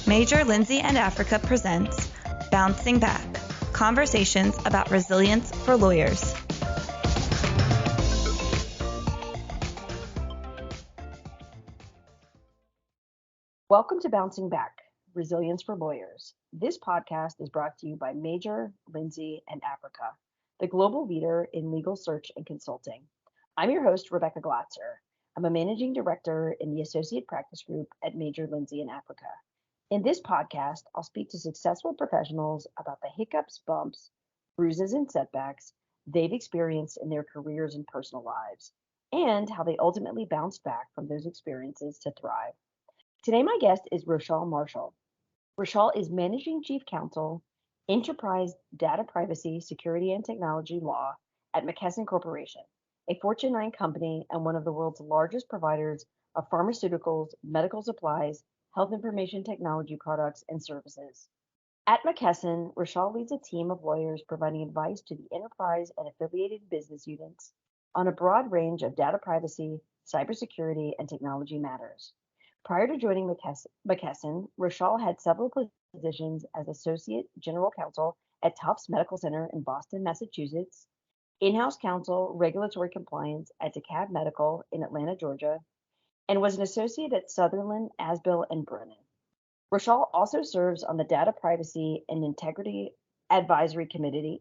Major Lindsay and Africa presents Bouncing Back, conversations about resilience for lawyers. Welcome to Bouncing Back, Resilience for Lawyers. This podcast is brought to you by Major, Lindsay, and Africa, the global leader in legal search and consulting. I'm your host, Rebecca Glatzer. I'm a managing director in the associate practice group at Major, Lindsay, and Africa. In this podcast, I'll speak to successful professionals about the hiccups, bumps, bruises, and setbacks they've experienced in their careers and personal lives, and how they ultimately bounced back from those experiences to thrive. Today, my guest is Roshal Marshall. Roshal is Managing Chief Counsel, Enterprise Data Privacy, Security, and Technology Law at McKesson Corporation, a Fortune 9 company and one of the world's largest providers of pharmaceuticals, medical supplies, health information technology products, and services. At McKesson, Roshal leads a team of lawyers providing advice to the enterprise and affiliated business units on a broad range of data privacy, cybersecurity, and technology matters. Prior to joining McKesson, Roshal had several positions as Associate General Counsel at Tufts Medical Center in Boston, Massachusetts, in-house counsel, regulatory compliance at DeKalb Medical in Atlanta, Georgia, and was an associate at Sutherland, Asbill, and Brennan. Roshal also serves on the Data Privacy and Integrity Advisory Committee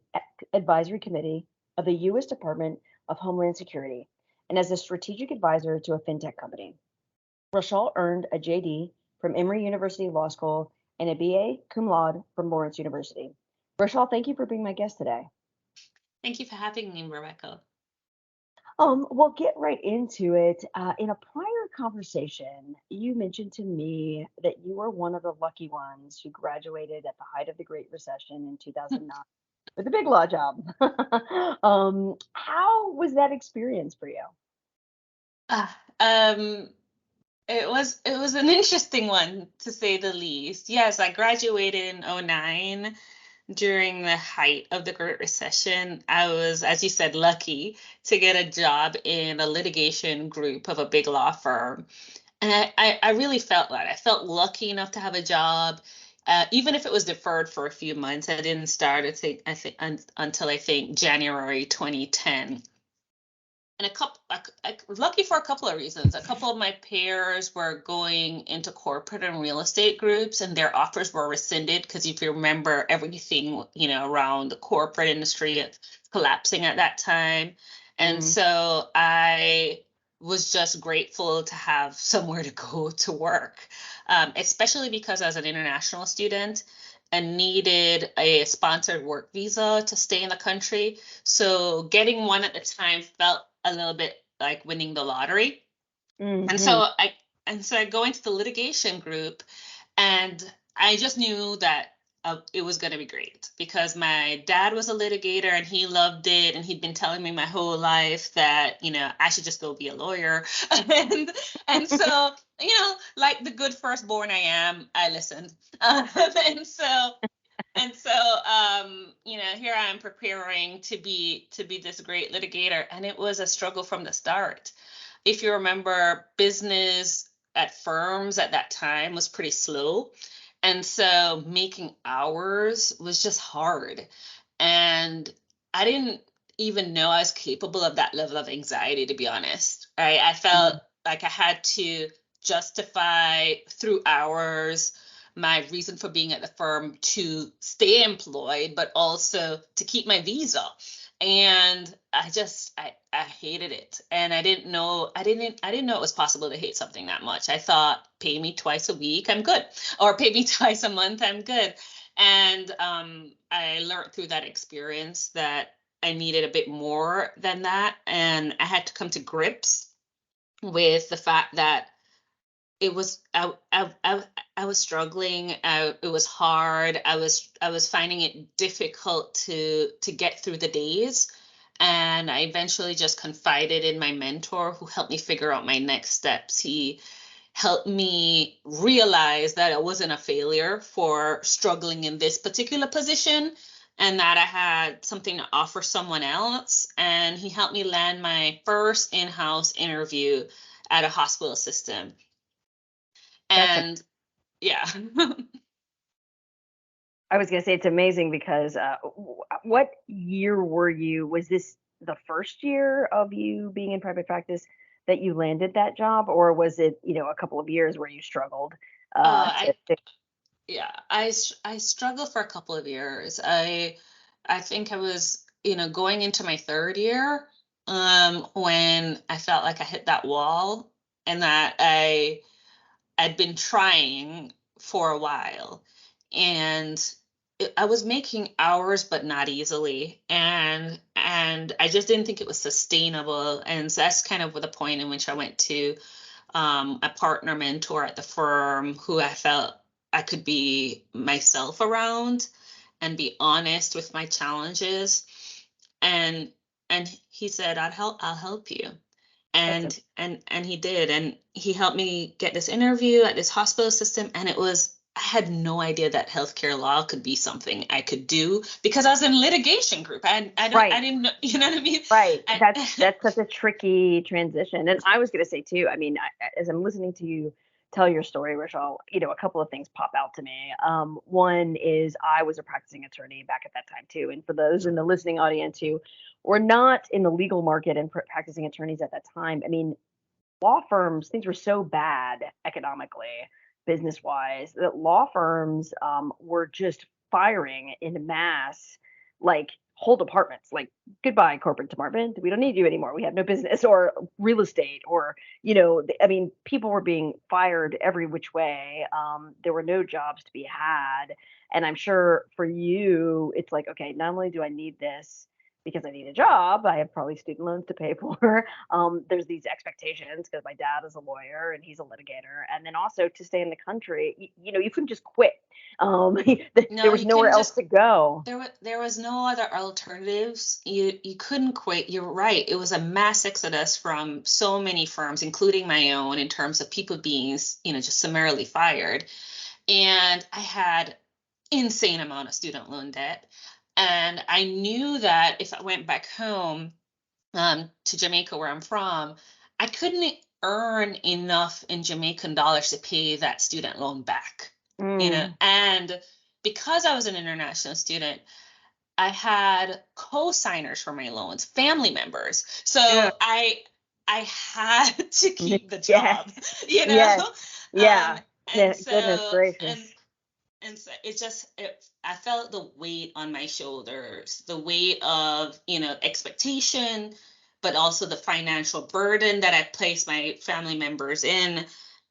of the U.S. Department of Homeland Security and as a strategic advisor to a fintech company. Roshal earned a JD from Emory University Law School and a BA cum laude from Lawrence University. Roshal, thank you for being my guest today. Thank you for having me, Rebecca. We'll get right into it. In a prior conversation, you mentioned to me that you were one of the lucky ones who graduated at the height of the Great Recession in 2009 with a big law job. How was that experience for you? It was an interesting one, to say the least. Yes, I graduated in 2009. During the height of the Great Recession. I was, as you said, lucky to get a job in a litigation group of a big law firm. And I really felt that. I felt lucky enough to have a job, even if it was deferred for a few months. I didn't start, until I think January 2010. And lucky for a couple of reasons. A couple of my peers were going into corporate and real estate groups, and their offers were rescinded because, if you remember, everything around the corporate industry collapsing at that time. And so I was just grateful to have somewhere to go to work, especially because I was an international student and needed a sponsored work visa to stay in the country. So getting one at the time felt a little bit like winning the lottery. And so I go into the litigation group, and I just knew that it was going to be great because my dad was a litigator and he loved it, and he'd been telling me my whole life that I should just go be a lawyer. and so like the good firstborn I am, I listened. And so, here I am preparing to be this great litigator, and it was a struggle from the start. If you remember, business at firms at that time was pretty slow, and so making hours was just hard. And I didn't even know I was capable of that level of anxiety, to be honest. Right? I felt like I had to justify through hours my reason for being at the firm to stay employed, but also to keep my visa. And I hated it. And I didn't know it was possible to hate something that much. I thought, pay me twice a week, I'm good. Or pay me twice a month, I'm good. And I learned through that experience that I needed a bit more than that. And I had to come to grips with the fact that it was I was struggling. It was hard. I was finding it difficult to get through the days, and I eventually just confided in my mentor, who helped me figure out my next steps. He helped me realize that I wasn't a failure for struggling in this particular position, and that I had something to offer someone else. And he helped me land my first in-house interview at a hospital system. And yeah. I was going to say it's amazing because what year were you? Was this the first year of you being in private practice that you landed that job, or was it, a couple of years where you struggled? I Yeah, I struggled for a couple of years. I think I was, going into my third year, when I felt like I hit that wall, and that I'd been trying for a while, and I was making hours, but not easily, and I just didn't think it was sustainable. And so that's kind of the point in which I went to a partner mentor at the firm who I felt I could be myself around and be honest with my challenges. And he said, I'll help you. And he did. And he helped me get this interview at this hospital system. And I had no idea that healthcare law could be something I could do because I was in litigation group. I didn't know, you know what I mean? Right. That's such a tricky transition. And I was going to say too, I mean, as I'm listening to you tell your story, Roshal, a couple of things pop out to me. One is I was a practicing attorney back at that time too. And for those in the listening audience who were not in the legal market and practicing attorneys at that time, I mean, law firms, things were so bad economically, business wise, that law firms were just firing in mass, like whole departments, like goodbye corporate department, we don't need you anymore, we have no business, or real estate, or I mean, people were being fired every which way. There were no jobs to be had, and I'm sure for you it's like, okay, not only do I need this because I need a job, I have probably student loans to pay for. There's these expectations because my dad is a lawyer and he's a litigator. And then also to stay in the country, you couldn't just quit. There was nowhere else to go. There was no other alternatives. You couldn't quit. You're right. It was a mass exodus from so many firms, including my own, in terms of people being, just summarily fired. And I had insane amount of student loan debt. And I knew that if I went back home to Jamaica, where I'm from, I couldn't earn enough in Jamaican dollars to pay that student loan back. And because I was an international student, I had co-signers for my loans, family members. So Yeah. I had to keep the job, Yes. Yeah. Goodness gracious. And so I felt the weight on my shoulders, the weight of, expectation, but also the financial burden that I placed my family members in.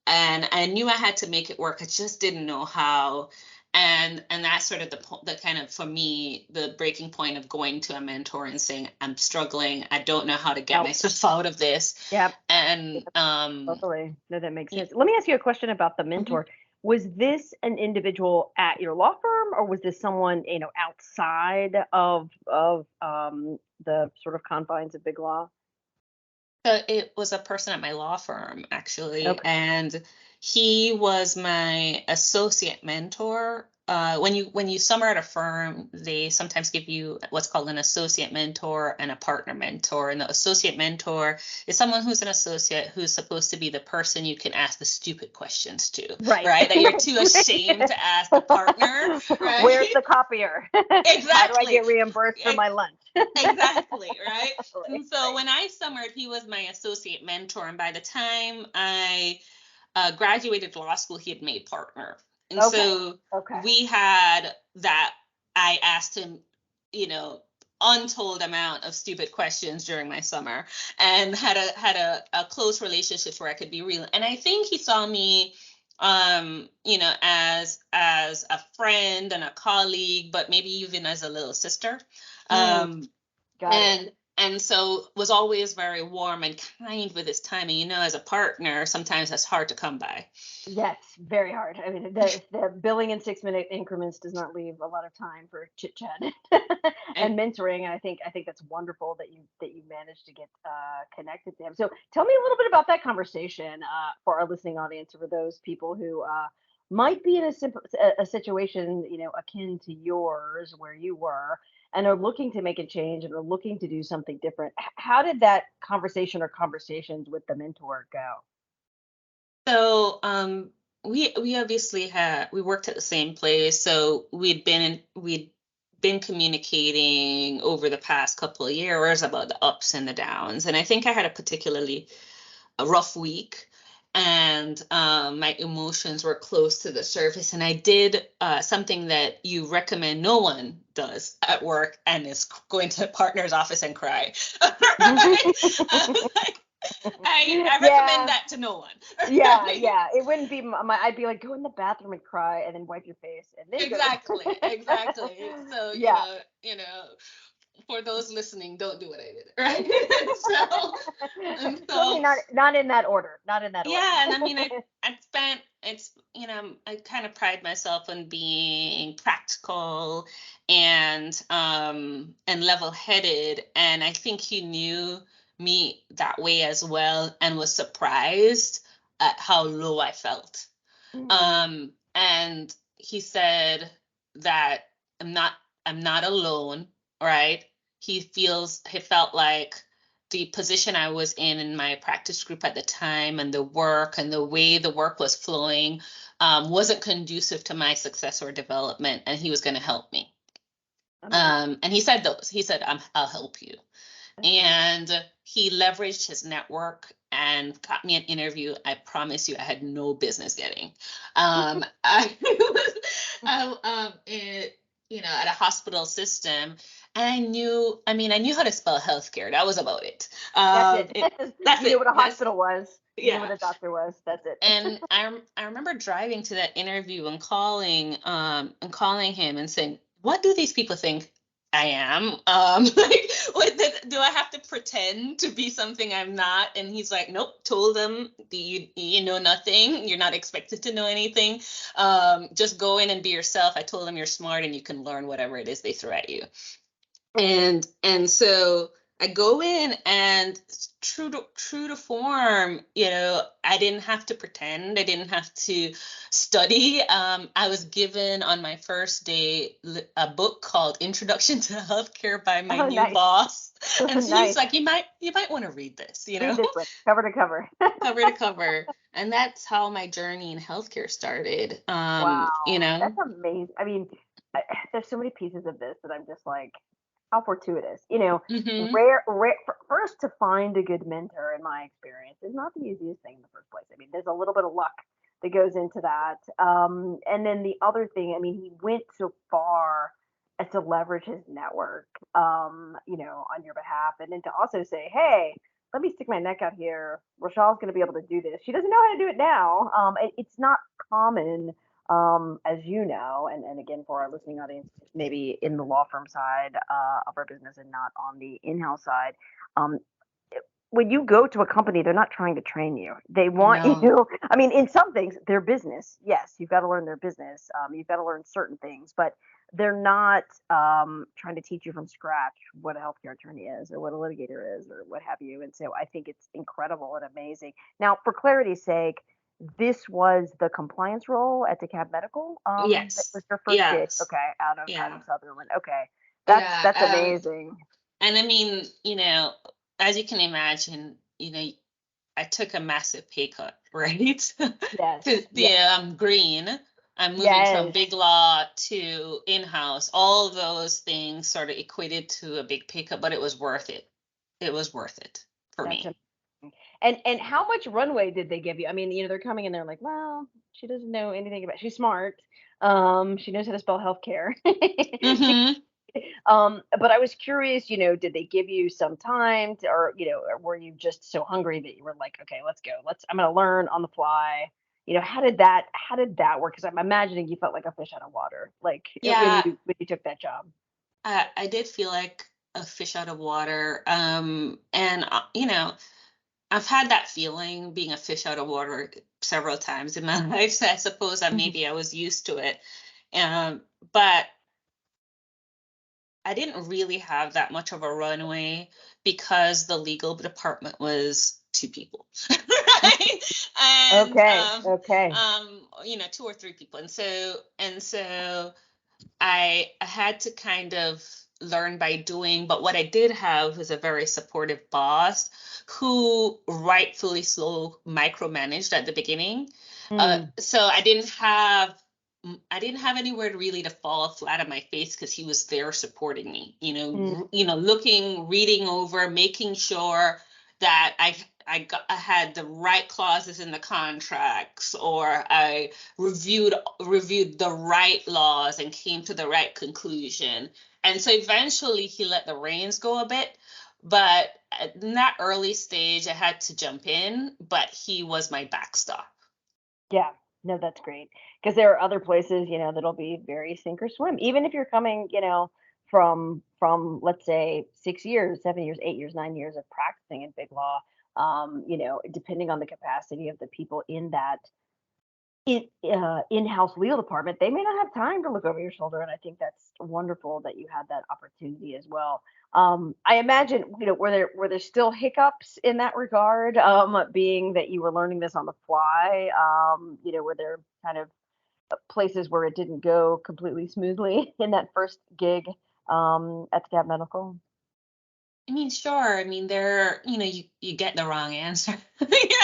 And I knew I had to make it work. I just didn't know how. And that's sort of the kind of, for me, the breaking point of going to a mentor and saying, I'm struggling. I don't know how to get myself out of this. Yep. And totally. No, that makes sense. Let me ask you a question about the mentor. Mm-hmm. Was this an individual at your law firm, or was this someone, outside of the sort of confines of big law? So it was a person at my law firm, actually, okay. And he was my associate mentor. When you summer at a firm, they sometimes give you what's called an associate mentor and a partner mentor. And the associate mentor is someone who's an associate who's supposed to be the person you can ask the stupid questions to, right? That you're too ashamed to ask the partner, right? Where's the copier? Exactly. How do I get reimbursed for my lunch? Exactly, right? And so when I summered, he was my associate mentor. And by the time I graduated law school, he had made partner. And so we had that. I asked him, untold amount of stupid questions during my summer, and had a close relationship where I could be real. And I think he saw me, as a friend and a colleague, but maybe even as a little sister. And so was always very warm and kind with his time. And, as a partner, sometimes that's hard to come by. Yes, very hard. I mean, the billing in 6-minute increments does not leave a lot of time for chit chat and mentoring. And I think that's wonderful that you managed to get connected to him. So tell me a little bit about that conversation for our listening audience, for those people who might be in a situation, akin to yours where you were, and are looking to make a change and are looking to do something different. How did that conversation or conversations with the mentor go? So we obviously we worked at the same place, so we'd been communicating over the past couple of years about the ups and the downs, and I think I had a rough week, and my emotions were close to the surface, and I did something that you recommend no one does at work, and is going to a partner's office and cry. Right? I recommend Yeah. that to no one. Yeah, Right? yeah. It wouldn't be I'd be like, go in the bathroom and cry and then wipe your face and then go Exactly, to exactly. So, Yeah. for those listening, don't do what I did, right? So, and Certainly so, not in that order. Not in that order. yeah, and I mean, I spent, I kind of pride myself on being practical and level-headed, and I think he knew me that way as well, and was surprised at how low I felt. Mm, And he said that I'm not I'm not alone, right? He felt like the position I was in my practice group at the time, and the work and the way the work was flowing, wasn't conducive to my success or development, and he was going to help me. amazing. And he said those. He said, I'll help you. That's amazing. And he leveraged his network and got me an interview. I promise you, I had no business getting. I was, at a hospital system, and I knew how to spell healthcare. That was about it. That's it. That's You knew it. what a That's hospital was. You knew what Yeah. a doctor was. That's it. And I remember driving to that interview and calling him and saying, "What do these people think I am? Like, do I have to pretend to be something I'm not?" And he's like, "Nope." Told them, you know nothing. You're not expected to know anything. Just go in and be yourself. I told them you're smart and you can learn whatever it is they throw at you. And so I go in, and true to form, I didn't have to pretend. I didn't have to study. I was given on my first day a book called Introduction to Healthcare by my Oh, new nice. boss. And so he's Nice. like, you might want to read this, Read this one, cover to cover. cover to cover. And that's how my journey in healthcare started. Wow, that's amazing. I mean, there's so many pieces of this that I'm just like, how fortuitous. Hmm. Rare. First, to find a good mentor, in my experience, is not the easiest thing in the first place. I mean, there's a little bit of luck that goes into that. And then the other thing, I mean, he went so far as to leverage his network, on your behalf, and then to also say, hey, let me stick my neck out here. Roshal's going to be able to do this. She doesn't know how to do it now. It's not common, as you know, and again, for our listening audience, maybe in the law firm side of our business and not on the in-house side. Um, when you go to a company, they're not trying to train you. They want No. you. I mean, in some things, their business. Yes, you've got to learn their business. You've got to learn certain things, but they're not trying to teach you from scratch what a healthcare attorney is or what a litigator is or what have you. And so I think it's incredible and amazing. Now, for clarity's sake, this was the compliance role at DeKalb Medical. That Yes. was your first gig. Yes. Okay, out Yeah. of Sutherland. Okay, that's Yeah. amazing. And I mean, as you can imagine, I took a massive pay cut, right? Yes, Because yes, I'm green. I'm moving from yes. big law to in-house. All of those things sort of equated to a big pay cut, but it was worth it. It was worth it for That's me. amazing. And how much runway did they give you? I mean, they're coming in there like, well, she doesn't know anything about. She's smart. She knows how to spell healthcare. She, Hmm. but I was curious, did they give you some time to, or were you just so hungry that you were like, okay, let's go. I'm gonna learn on the fly. How did that work? Because I'm imagining you felt like a fish out of water, like when Yeah, you took that job. I did feel like a fish out of water. And I've had that feeling, being a fish out of water, several times in my life. So I suppose that Mhm. maybe I was used to it. But I didn't really have that much of a runway because the legal department was two people, right? And Okay, okay. two or three people. And so I had to kind of learn by doing, but what I did have was a very supportive boss who rightfully so micromanaged at the beginning. So I didn't have anywhere really to fall flat on my face because he was there supporting me, looking, reading over, making sure that I had the right clauses in the contracts, or I reviewed the right laws and came to the right conclusion. And so eventually he let the reins go a bit, but in that early stage I had to jump in, but he was my backstop. Yeah, no, that's great. Because there are other places, that'll be very sink or swim. Even if you're coming, from let's say 6 years, 7 years, 8 years, 9 years of practicing in big law, depending on the capacity of the people in that in-house legal department, they may not have time to look over your shoulder, and I think that's wonderful that you had that opportunity as well. I imagine, were there still hiccups in that regard, being that you were learning this on the fly? Were there kind of places where it didn't go completely smoothly in that first gig at DeKalb Medical? I mean, sure. I mean, you get the wrong answer. The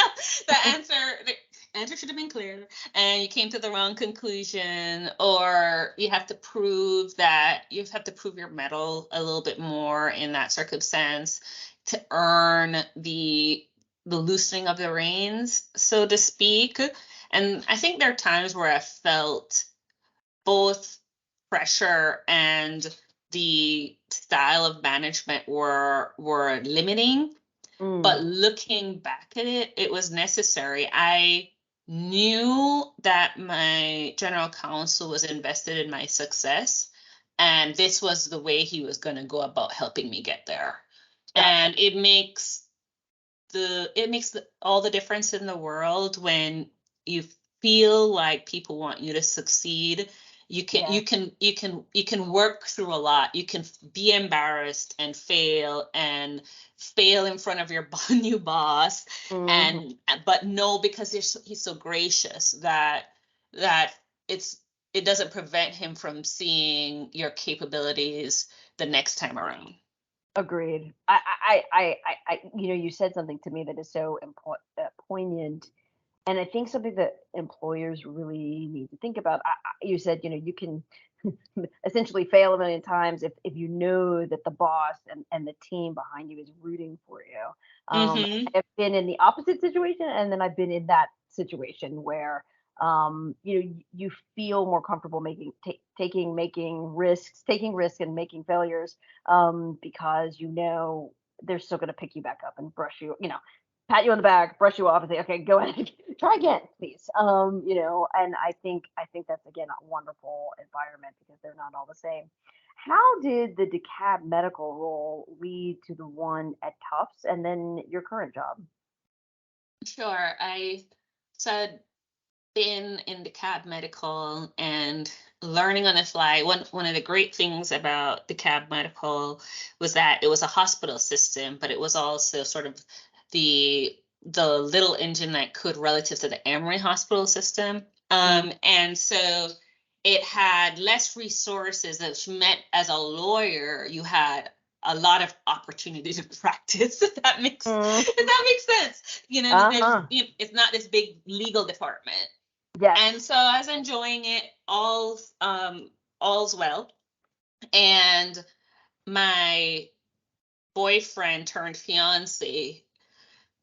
answer should have been clear, and you came to the wrong conclusion, or you have to prove your mettle a little bit more in that circumstance to earn the loosening of the reins, so to speak. And I think there are times where I felt both pressure and the style of management were limiting, but looking back at it, it was necessary. I knew that my general counsel was invested in my success, and this was the way he was going to go about helping me get there. Gotcha. And it makes all the difference in the world when you feel like people want you to succeed. You can work through a lot. You can be embarrassed and fail in front of your new boss, but no, because he's so gracious that it doesn't prevent him from seeing your capabilities the next time around. Agreed. You said something to me that is so poignant, and I think something that employers really need to think about. You said, you can essentially fail a million times if you know that the boss and the team behind you is rooting for you. I've been in the opposite situation, and then I've been in that situation where you feel more comfortable taking risks and making failures, because they're still going to pick you back up and brush you, pat you on the back, brush you off, and say, okay, go ahead, try again, please. And I think that's, again, a wonderful environment because they're not all the same. How did the DeKalb Medical role lead to the one at Tufts and then your current job? Sure. I said been in DeKalb Medical and learning on the fly. One of the great things about DeKalb Medical was that it was a hospital system, but it was also sort of the little engine that could relative to the Emory hospital system. And so it had less resources, which meant as a lawyer, you had a lot of opportunity to practice. If that makes sense. It's not this big legal department. Yes. And so I was enjoying it. All's well. And my boyfriend turned fiance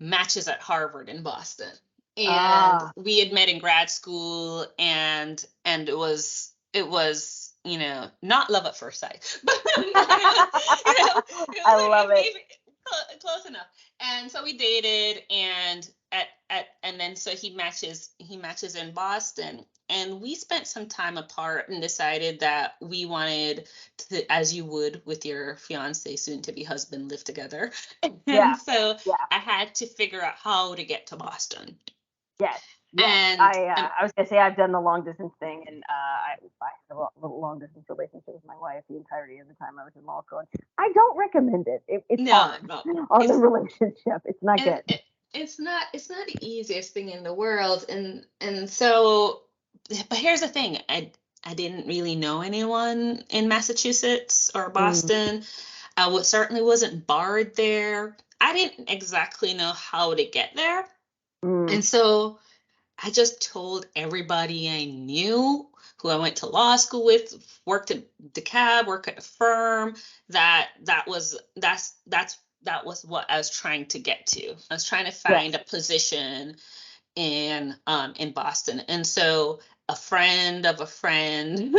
matches at Harvard in Boston. And we had met in grad school, and it was not love at first sight, but I love it. Close enough. And so we dated, and then so he matches in Boston, and we spent some time apart and decided that we wanted to, as you would with your fiance, soon to be husband, live together. And so I had to figure out how to get to Boston. Yes. And I was gonna say I've done the long distance thing, and I had a long distance relationship with my wife the entirety of the time I was in law school. And I don't recommend it. It's hard on the relationship. It's not good. It's not the easiest thing in the world, and so but here's the thing. I didn't really know anyone in Massachusetts or Boston. I certainly wasn't barred there. I didn't exactly know how to get there. And so I just told everybody I knew, who I went to law school with, worked at DeKalb, worked at a firm, that was what I was trying to get to. I was trying to find a position in Boston. And so a friend of a friend,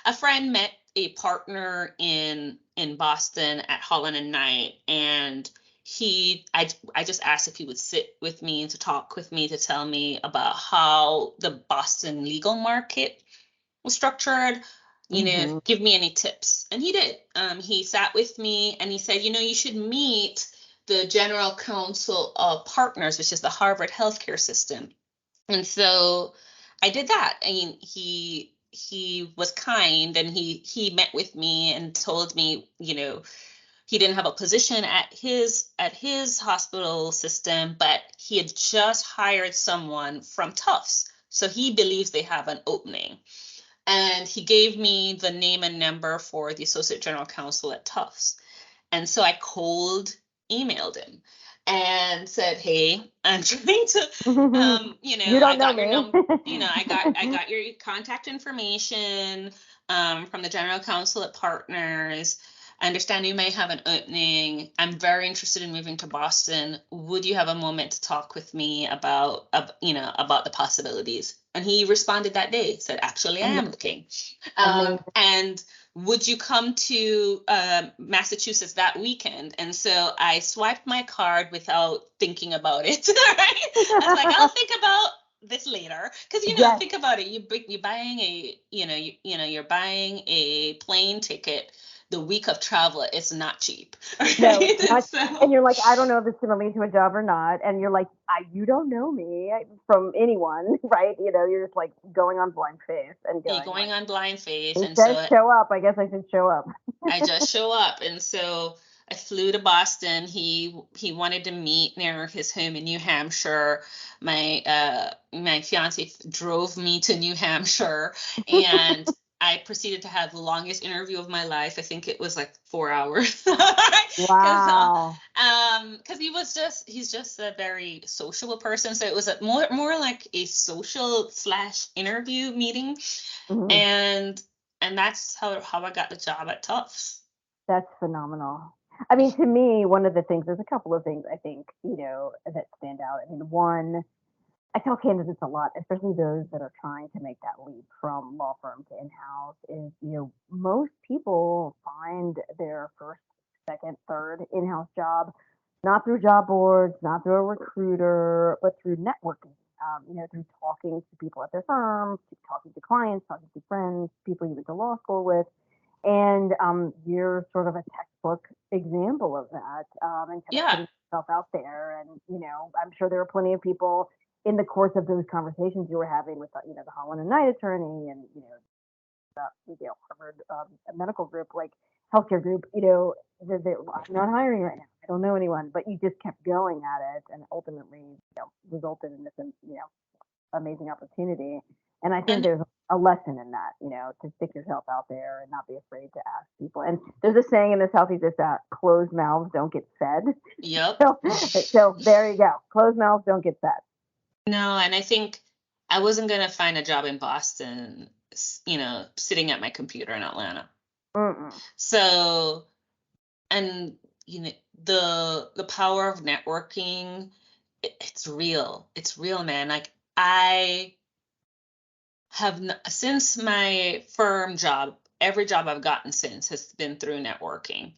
a friend met a partner in Boston at Holland and Knight, and I just asked if he would sit with me to talk with me to tell me about how the Boston legal market was structured, give me any tips. And he did. He sat with me and he said, you should meet the general counsel of partners, which is the Harvard healthcare system. And so I did that. I mean, he was kind, and he met with me and told me, he didn't have a position at his hospital system, but he had just hired someone from Tufts. So he believes they have an opening. And he gave me the name and number for the associate general counsel at Tufts. And so I cold emailed him and said, "Hey, I'm trying to, you don't I got know your me. number, I got your contact information from the general counsel at Partners. I understand you may have an opening. I'm very interested in moving to Boston. Would you have a moment to talk with me about the possibilities?" And he responded that day, said, "Actually, I am looking. And would you come to Massachusetts that weekend?" And so I swiped my card without thinking about it. Right? I was like, I'll think about this later, because think about it. You're buying you're buying a plane ticket the week of travel. It's not cheap. Right? No, and you're like, I don't know if it's going to lead to a job or not. And you're like, you don't know me from anyone, right? You're just like going on blind faith and going on blind faith. And so show up. I guess I should show up. I just show up. And so I flew to Boston. He wanted to meet near his home in New Hampshire. My fiance drove me to New Hampshire, and I proceeded to have the longest interview of my life. I think it was like 4 hours. Wow. Because he's just a very sociable person. So it was more like a social / interview meeting. And that's how I got the job at Tufts. That's phenomenal. I mean, to me, one of the things, there's a couple of things I think, that stand out. I mean, one, I tell candidates a lot, especially those that are trying to make that leap from law firm to in-house, is, most people find their first, second, third in-house job, not through job boards, not through a recruiter, but through networking, through talking to people at their firm, talking to clients, talking to friends, people you went to law school with. And you're sort of a textbook example of that, and kind of putting yourself out there. And, I'm sure there are plenty of people in the course of those conversations you were having with, the Holland and Knight attorney and, the Harvard medical group, like healthcare group, I'm not hiring right now. I don't know anyone, but you just kept going at it, and ultimately, resulted in this, amazing opportunity. And I think there's a lesson in that, to stick yourself out there and not be afraid to ask people. And there's a saying in the Southeast that closed mouths don't get fed. Yep. So there you go. Closed mouths don't get fed. No, and I think I wasn't going to find a job in Boston, sitting at my computer in Atlanta. So, and, the power of networking, it's real. It's real, man. Like, I have since my firm job, every job I've gotten since has been through networking.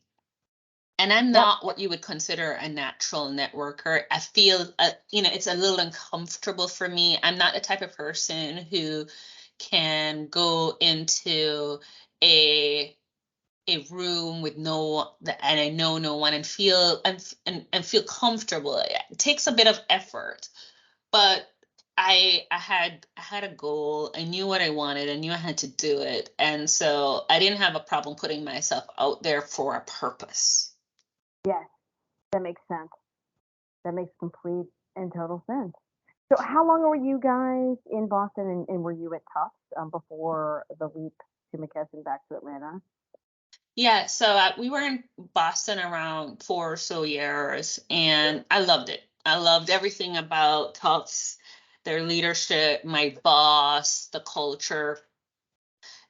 And I'm not what you would consider a natural networker. I feel, it's a little uncomfortable for me. I'm not the type of person who can go into a room with and I know no one and feel and feel comfortable. It takes a bit of effort, but I had a goal. I knew what I wanted. I knew I had to do it. And so I didn't have a problem putting myself out there for a purpose. Yes, that makes sense. That makes complete and total sense. So how long were you guys in Boston, and were you at Tufts before the leap to McKesson back to Atlanta? Yeah, so we were in Boston around 4 or so years, and I loved it. I loved everything about Tufts, their leadership, my boss, the culture.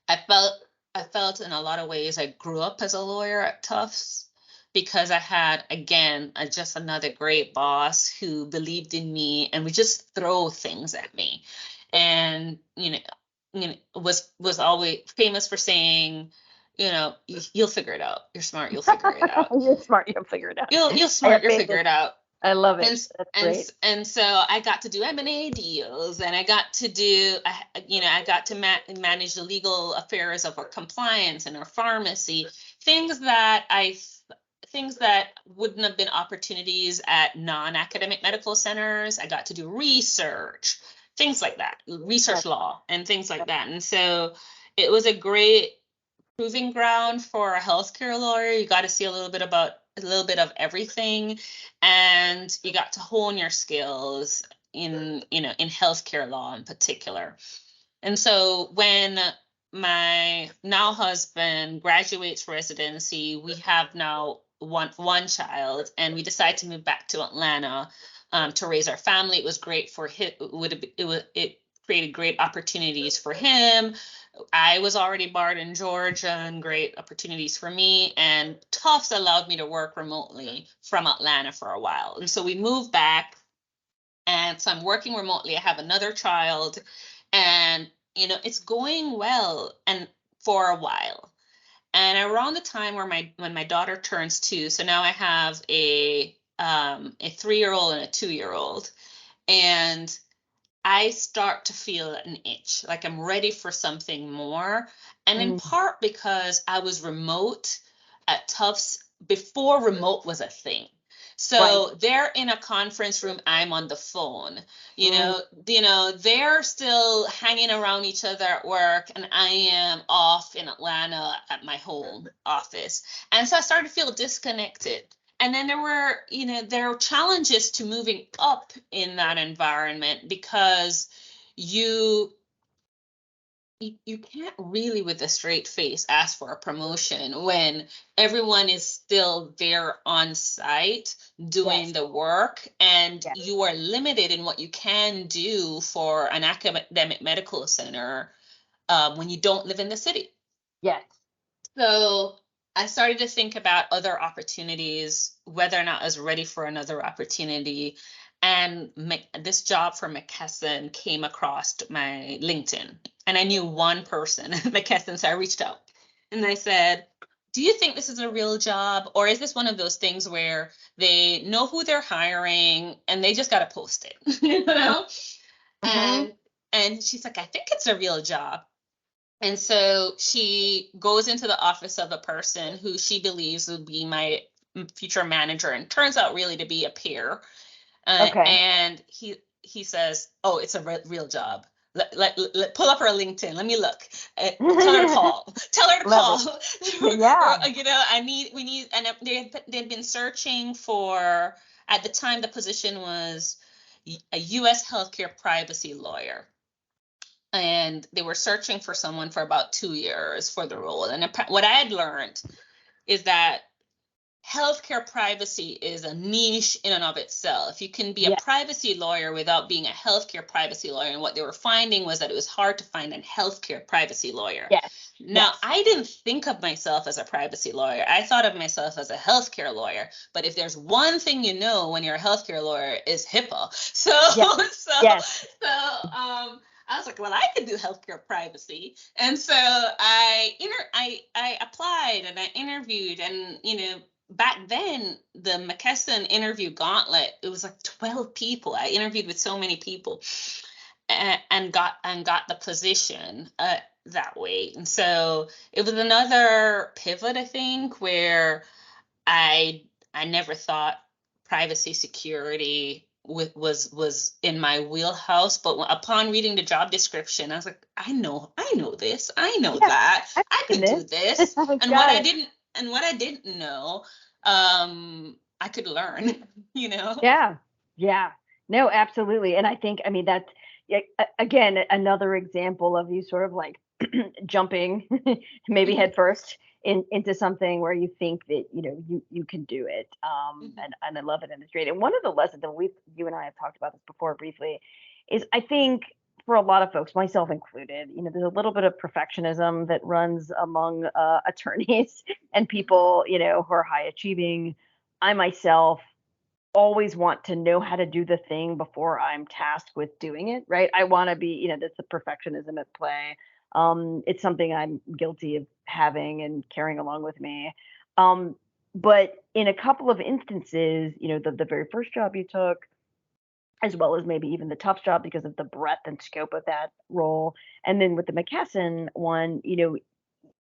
I felt I felt in a lot of ways I grew up as a lawyer at Tufts because I had again just another great boss who believed in me and would just throw things at me, and was always famous for saying, you'll figure it out. You're smart. You'll figure it out. You're smart. You'll figure it out. You'll I smart. have You'll faith figure it out. I love it. and That's and great. and so I got to do M&A deals, and I got to I got to manage the legal affairs of our compliance and our pharmacy, things that things that wouldn't have been opportunities at non-academic medical centers. I got to do research, things like that, research law and things like that. And so it was a great proving ground for a healthcare lawyer. You got to see a little bit of everything, and you got to hone your skills in healthcare law in particular. And so when my now husband graduates residency, we have now one child, and we decided to move back to Atlanta to raise our family. It was great for him. It created great opportunities for him. I was already barred in Georgia, and great opportunities for me. And Tufts allowed me to work remotely from Atlanta for a while. And so we moved back. And so I'm working remotely. I have another child, and it's going well and for a while. And around the time when my daughter turns 2, so now I have a 3-year-old and a 2-year-old, and I start to feel an itch, like I'm ready for something more. And in part because I was remote at Tufts before remote was a thing. So they're in a conference room, I'm on the phone. They're still hanging around each other at work, and I am off in Atlanta at my home office. And so I started to feel disconnected. And then there are challenges to moving up in that environment because you can't really with a straight face ask for a promotion when everyone is still there on site doing the work, and you are limited in what you can do for an academic medical center when you don't live in the city. Yes. So I started to think about other opportunities, whether or not I was ready for another opportunity. And this job for McKesson came across my LinkedIn. And I knew one person at McKesson, so I reached out. And I said, do you think this is a real job? Or is this one of those things where they know who they're hiring and they just got to post it? And she's like, I think it's a real job. And so she goes into the office of a person who she believes would be my future manager, and turns out really to be a peer. And he says, "Oh, it's a real job. Pull up her LinkedIn. Let me look. Tell her to call. Tell her to call. Yeah. We need." And they'd been searching for, at the time, the position was a U.S. healthcare privacy lawyer. And they were searching for someone for about 2 years for the role. And what I had learned is that healthcare privacy is a niche in and of itself. You can be a privacy lawyer without being a healthcare privacy lawyer. And what they were finding was that it was hard to find a healthcare privacy lawyer. Now, I didn't think of myself as a privacy lawyer. I thought of myself as a healthcare lawyer. But if there's one thing you know when you're a healthcare lawyer, is HIPAA. I was like, well, I could do healthcare privacy. And so I applied and I interviewed, and back then the McKesson interview gauntlet, it was like 12 people. I interviewed with so many people and got the position that way. And so it was another pivot, I think, where I never thought privacy security was in my wheelhouse, but upon reading the job description, I was like, I know this, I know that, I could do this. And what I didn't know, I could learn. Yeah. No, absolutely. And I think, I mean, that's yeah, again another example of you sort of like jumping maybe Mhm, head first into something where you think that you can do it. mhm, And I love it and it's great. And one of the lessons that you and I have talked about this before briefly is I think for a lot of folks, myself included, there's a little bit of perfectionism that runs among attorneys and mhm. people, who are high achieving. I myself always want to know how to do the thing before I'm tasked with doing it, right? I want to be, that's the perfectionism at play. It's something I'm guilty of having and carrying along with me. Um, but in a couple of instances, the very first job you took, as well as maybe even the tough job because of the breadth and scope of that role, and then with the McKesson one,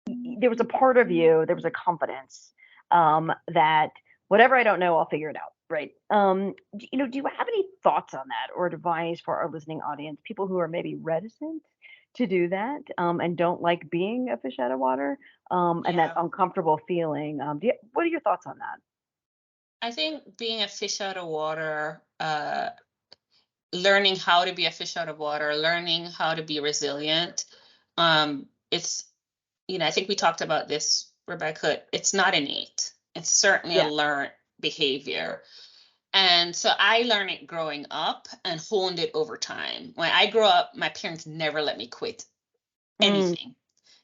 there was a part of you, there was a confidence that whatever I don't know, I'll figure it out. Right. Do you have any thoughts on that or advice for our listening audience, people who are maybe reticent to do that and don't like being a fish out of water and that Yeah. uncomfortable feeling? What are your thoughts on that? I think being a fish out of water, learning how to be a fish out of water, learning how to be resilient, it's, I think we talked about this, Rebecca. It's not innate. It's certainly a Yeah. learned behavior. And so I learned it growing up and honed it over time. When I grew up, my parents never let me quit Mm, anything,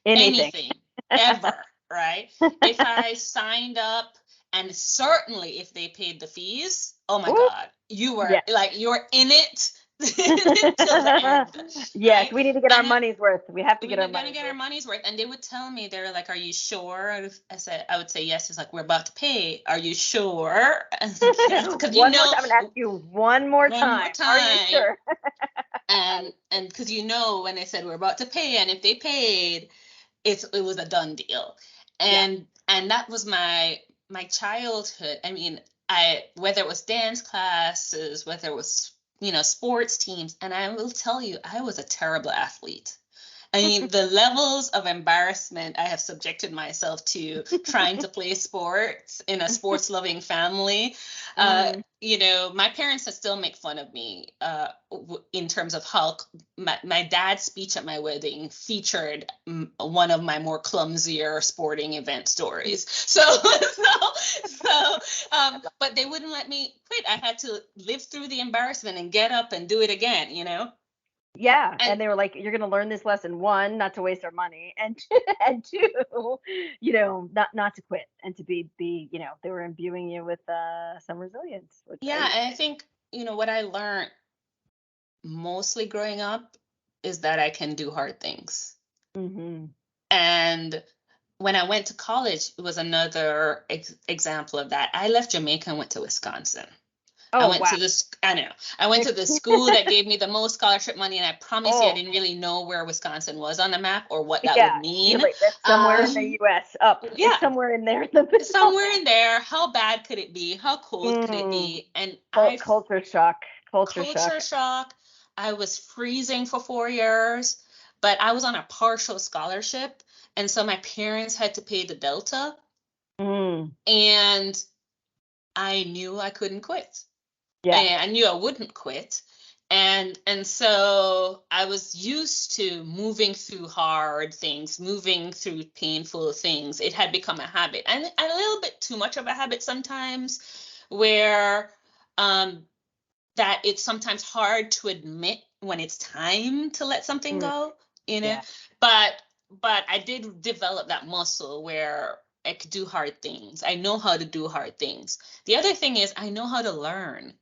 anything. anything, ever, right? If I signed up, and certainly if they paid the fees, oh my Ooh, God, you were yeah. like, you're in it till the end, Yes, right? we need to get our And money's worth. We have to get our we're gonna money's get our worth. money's worth. And they would tell me, they were like, "Are you sure?" I would say yes. It's like, "We're about to pay. Are you sure?" I was like, "Yes," because One more time and ask you one more one more time. Are you time, sure? and because when they said we're about to pay, and if they paid, it was a done deal. Yeah. And that was my childhood. I mean, I whether it was dance classes, whether it was sports teams, and I will tell you, I was a terrible athlete. I mean, the levels of embarrassment I have subjected myself to trying to play sports in a sports loving family. Mm, My parents still make fun of me in terms of how my dad's speech at my wedding featured one of my more clumsier sporting event stories. But they wouldn't let me quit. I had to live through the embarrassment and get up and do it again. yeah, And and they were like, "You're gonna learn this lesson. One, not to waste our money, and and two, not to quit, and to be, they were imbuing you with some resilience, which yeah, I, and I think, what I learned mostly growing up is that I can do hard things. hmm And when I went to college, it was another example of that. I left Jamaica and went to Wisconsin. I oh went wow, to this, I know, I went to the school that gave me the most scholarship money, and I promise you, I oh didn't really know where Wisconsin was on the map or what that would yeah, you're mean. like that's somewhere in the U.S. Up, it's Yeah, somewhere in there in the middle. somewhere in there. How bad could it be? How cold could it Mm, be? And I culture shock, culture shock. culture shock. I was freezing for 4 years, but I was on a partial scholarship. And so my parents had to pay the delta. Mm, And I knew I couldn't quit. yeah. And I knew I wouldn't quit. And so I was used to moving through hard things, moving through painful things. It had become a habit, and a little bit too much of a habit sometimes, where um, that it's sometimes hard to admit when it's time to let something Mm, go, you know. yeah. But I did develop that muscle where I could do hard things. I know how to do hard things. The other thing is I know how to learn.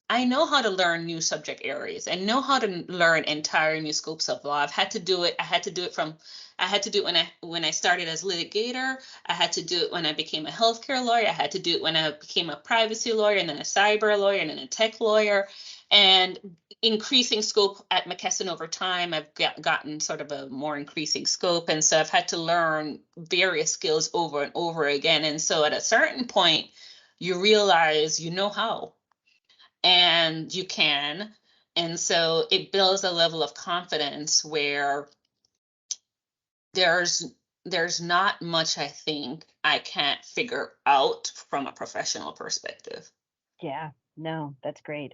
I know how to learn new subject areas. I know how to learn entire new scopes of law. I've had to do it. I had to do it when I started as litigator. I had to do it when I became a healthcare lawyer. I had to do it when I became a privacy lawyer, and then a cyber lawyer, and then a tech lawyer. And increasing scope at McKesson over time, I've gotten sort of a more increasing scope. And so I've had to learn various skills over and over again. And so at a certain point, you realize you know how, and you can. And so it builds a level of confidence where there's there's not much I think I can't figure out from a professional perspective. Yeah. No, that's great.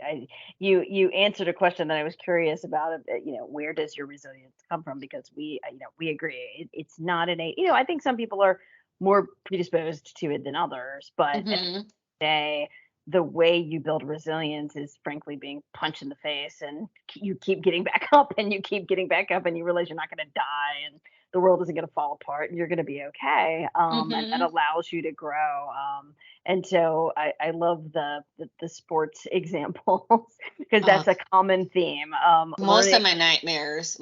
You answered a question that I was curious about. Where does your resilience come from? Because we agree it's not innate. I think some people are more predisposed to it than others, but at Hmm. day, the way you build resilience is frankly being punched in the face and you keep getting back up and you keep getting back up and you realize you're not going to die and the world isn't going to fall apart and you're going to be okay. And that Hmm. allows you to grow. And so I love the sports examples because Uh, that's a common theme. most Learning of my nightmares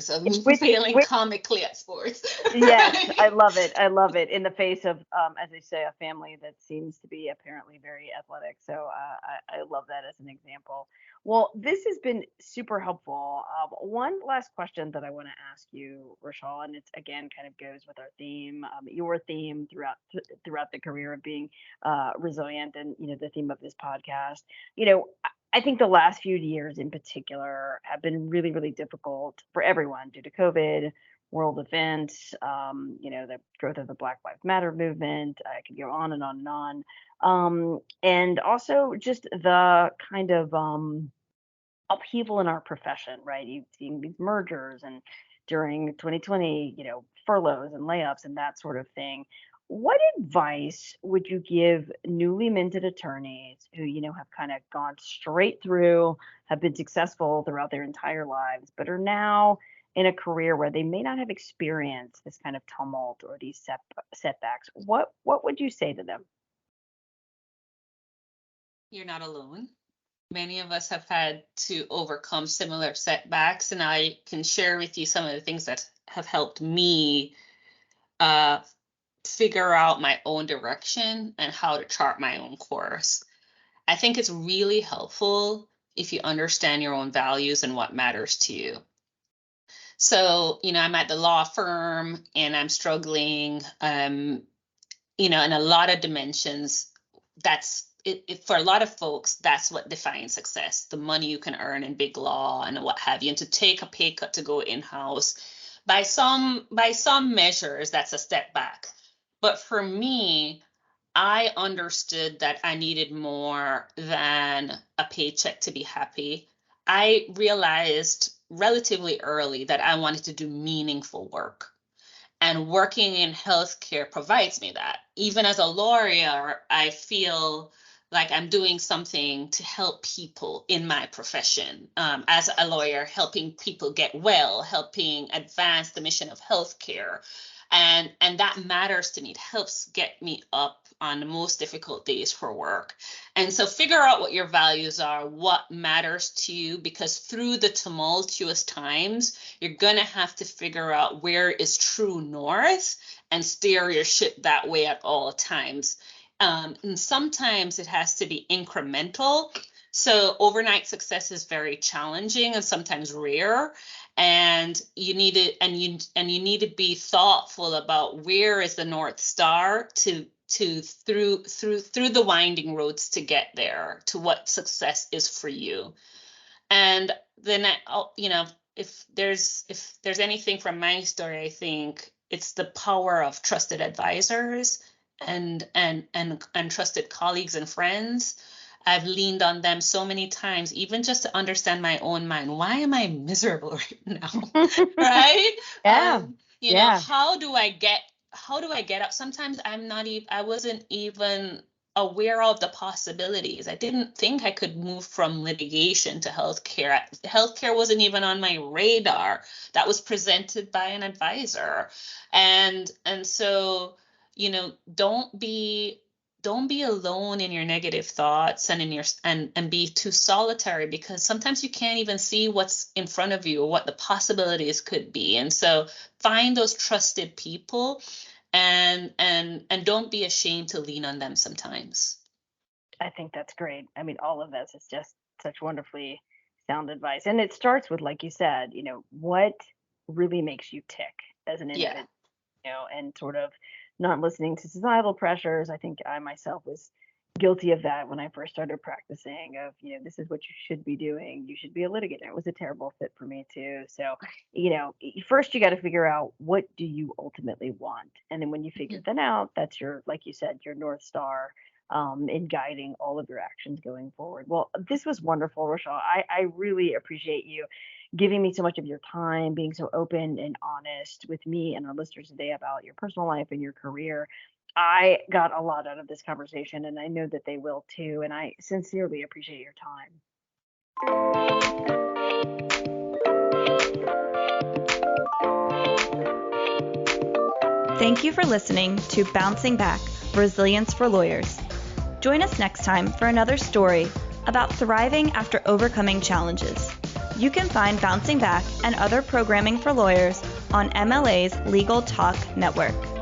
of me which failing which comically at sports. Yes, I love it. I love it in the face of, as I say, a family that seems to be apparently very athletic. So I love that as an example. Well, this has been super helpful. One last question that I want to ask you, Rochelle, and it's again kind of goes with our theme, your theme throughout the career of being resilient, and the theme of this podcast. I think the last few years in particular have been really, really difficult for everyone due to COVID, world events, the growth of the Black Lives Matter movement. I could go on and on and on. And also just the kind of upheaval in our profession, right? You've seen these mergers and during 2020, furloughs and layoffs and that sort of thing. What advice would you give newly minted attorneys who, have kind of gone straight through, have been successful throughout their entire lives, but are now in a career where they may not have experienced this kind of tumult or these setbacks? What would you say to them? You're not alone. Many of us have had to overcome similar setbacks, and I can share with you some of the things that have helped me uh, figure out my own direction and how to chart my own course. I think it's really helpful if you understand your own values and what matters to you. So, I'm at the law firm and I'm struggling, in a lot of dimensions. That's it, for a lot of folks, that's what defines success, the money you can earn in big law and what have you. And to take a pay cut to go in-house, by some measures, that's a step back. But for me, I understood that I needed more than a paycheck to be happy. I realized relatively early that I wanted to do meaningful work. And working in healthcare provides me that. Even as a lawyer, I feel like I'm doing something to help people in my profession. As a lawyer, helping people get well, helping advance the mission of healthcare. And that matters to me. It helps get me up on the most difficult days for work. And so figure out what your values are, what matters to you, because through the tumultuous times, you're going to have to figure out where is true north and steer your ship that way at all times. And sometimes it has to be incremental. So overnight success is very challenging and sometimes rare. And you need to be thoughtful about where is the North Star to through the winding roads to get there to what success is for you. And then if there's anything from my story, I think it's the power of trusted advisors and trusted colleagues and friends. I've leaned on them so many times, even just to understand my own mind. Why am I miserable right now? Right? Yeah, yeah. How do I get up? Sometimes I wasn't even aware of the possibilities. I didn't think I could move from litigation to healthcare. Healthcare wasn't even on my radar. That was presented by an advisor. And so, don't be alone in your negative thoughts and in your and be too solitary, because sometimes you can't even see what's in front of you or what the possibilities could be. And so find those trusted people, and don't be ashamed to lean on them sometimes. I think that's great. I mean, all of this is just such wonderfully sound advice. And it starts with, like you said, what really makes you tick as an Yeah. individual, and sort of not listening to societal pressures. I think I myself was guilty of that when I first started practicing of, this is what you should be doing. You should be a litigator. It was a terrible fit for me too. So, first you got to figure out what do you ultimately want. And then when you figure that out, that's your, like you said, your North Star. in guiding all of your actions going forward. Well, this was wonderful, Roshal. I really appreciate you giving me so much of your time, being so open and honest with me and our listeners today about your personal life and your career. I got a lot out of this conversation, and I know that they will too. And I sincerely appreciate your time. Thank you for listening to Bouncing Back, Resilience for Lawyers. Join us next time for another story about thriving after overcoming challenges. You can find Bouncing Back and other programming for lawyers on MLA's Legal Talk Network.